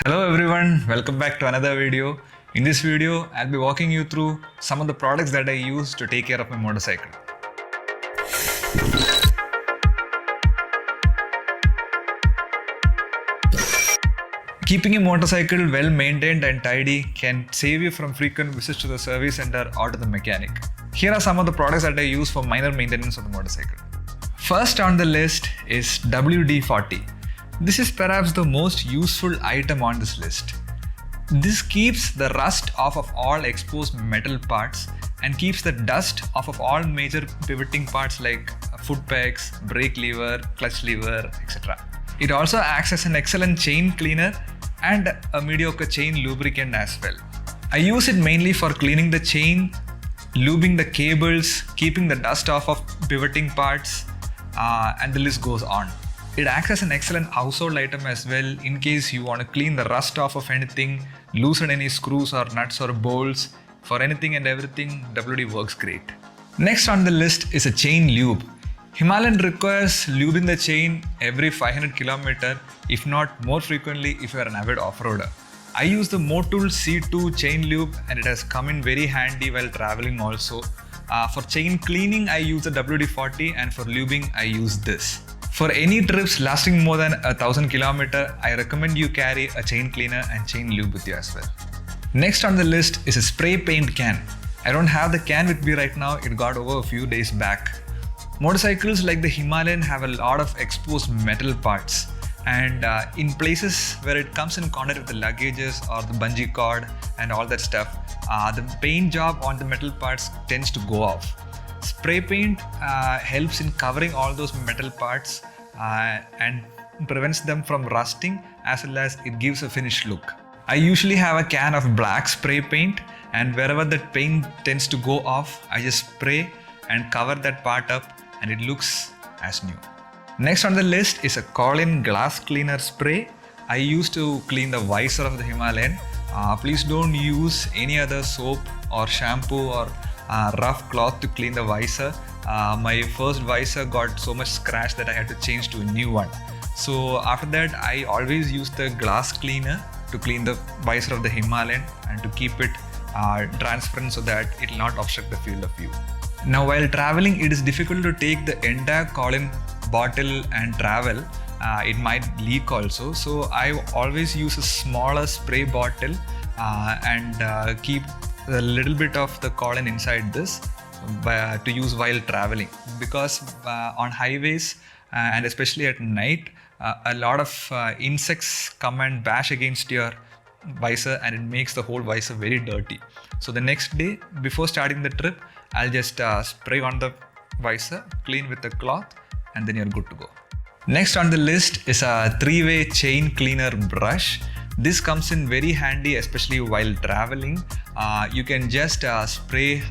Hello everyone, welcome back to another video. In this video, I'll be walking you through some of the products that I use to take care of my motorcycle. Keeping a motorcycle well maintained and tidy can save you from frequent visits to the service center or to the mechanic. Here are some of the products that I use for minor maintenance of the motorcycle. First on the list is WD-40. This is perhaps the most useful item on this list. This keeps the rust off of all exposed metal parts and keeps the dust off of all major pivoting parts like foot pegs, brake lever, clutch lever, etc. It also acts as an excellent chain cleaner and a mediocre chain lubricant as well. I use it mainly for cleaning the chain, lubing the cables, keeping the dust off of pivoting parts, and the list goes on. It acts as an excellent household item as well in case you want to clean the rust off of anything, loosen any screws or nuts or bolts. For anything and everything, WD works great. Next on the list is a chain lube. Himalayan requires lubing the chain every 500 km, if not more frequently if you are an avid off-roader. I use the Motul C2 chain lube and it has come in very handy while traveling also. For chain cleaning, I use the WD-40 and for lubing, I use this. For any trips lasting more than 1000 km, I recommend you carry a chain cleaner and chain lube with you as well. Next on the list is a spray paint can. I don't have the can with me right now, it got over a few days back. Motorcycles like the Himalayan have a lot of exposed metal parts, and in places where it comes in contact with the luggages or the bungee cord and all that stuff, the paint job on the metal parts tends to go off. Spray paint helps in covering all those metal parts and prevents them from rusting, as well as it gives a finished look. I usually have a can of black spray paint, and wherever that paint tends to go off, I just spray and cover that part up and it looks as new. Next on the list is a Colin glass cleaner spray. I used to clean the visor of the Himalayan. Please don't use any other soap or shampoo or rough cloth to clean the visor. My first visor got so much scratch that I had to change to a new one. So after that, I always use the glass cleaner to clean the visor of the Himalayan and to keep it transparent so that it will not obstruct the field of view. Now while traveling, it is difficult to take the entire Colin bottle and travel. It might leak also. So I always use a smaller spray bottle and keep a little bit of the Colin inside this to use while traveling, because on highways and especially at night, a lot of insects come and bash against your visor and it makes the whole visor very dirty. So the next day before starting the trip, I'll just spray on the visor, clean with the cloth, and then you're good to go. Next on the list is a 3-way chain cleaner brush. This comes in very handy, especially while traveling. You can just spray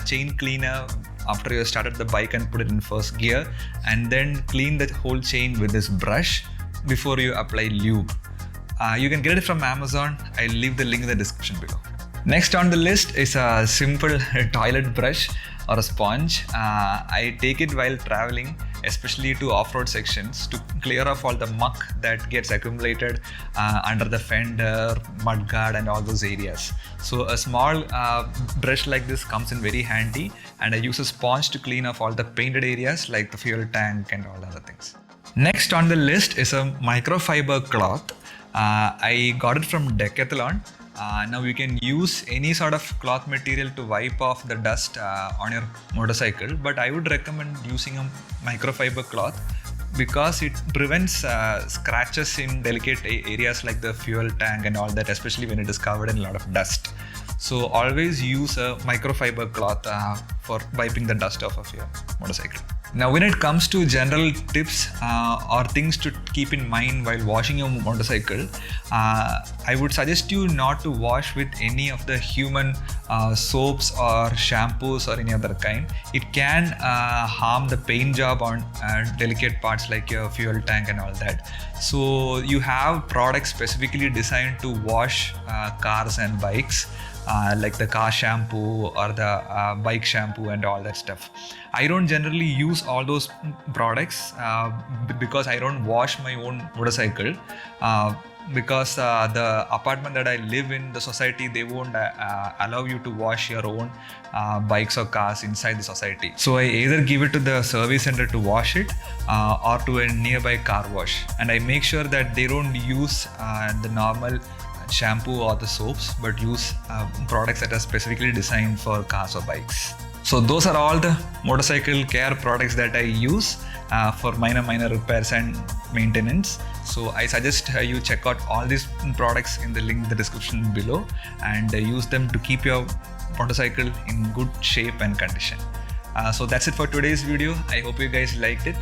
chain cleaner after you started the bike and put it in first gear, and then clean the whole chain with this brush before you apply lube. You can get it from Amazon. I'll leave the link in the description below. Next on the list is a simple toilet brush or a sponge. I take it while traveling, especially to off-road sections, to clear off all the muck that gets accumulated under the fender, mudguard and all those areas. So a small brush like this comes in very handy, and I use a sponge to clean off all the painted areas like the fuel tank and all the other things. Next on the list is a microfiber cloth. I got it from Decathlon. Now you can use any sort of cloth material to wipe off the dust on your motorcycle, but I would recommend using a microfiber cloth because it prevents scratches in delicate areas like the fuel tank and all that, especially when it is covered in a lot of dust. So always use a microfiber cloth for wiping the dust off of your motorcycle. Now when it comes to general tips or things to keep in mind while washing your motorcycle, I would suggest you not to wash with any of the human soaps or shampoos or any other kind. It can harm the paint job on delicate parts like your fuel tank and all that. So you have products specifically designed to wash cars and bikes. Like the car shampoo or the bike shampoo and all that stuff. I don't generally use all those products because I don't wash my own motorcycle. because the apartment that I live in, the society, they won't allow you to wash your own bikes or cars inside the society. So I either give it to the service center to wash it or to a nearby car wash. And I make sure that they don't use the normal shampoo or the soaps, but use products that are specifically designed for cars or bikes. So those are all the motorcycle care products that I use for minor repairs and maintenance. So I suggest you check out all these products in the link in the description below and use them to keep your motorcycle in good shape and condition. So that's it for today's video. I hope you guys liked it.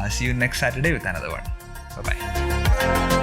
See you next Saturday with another one. Bye bye.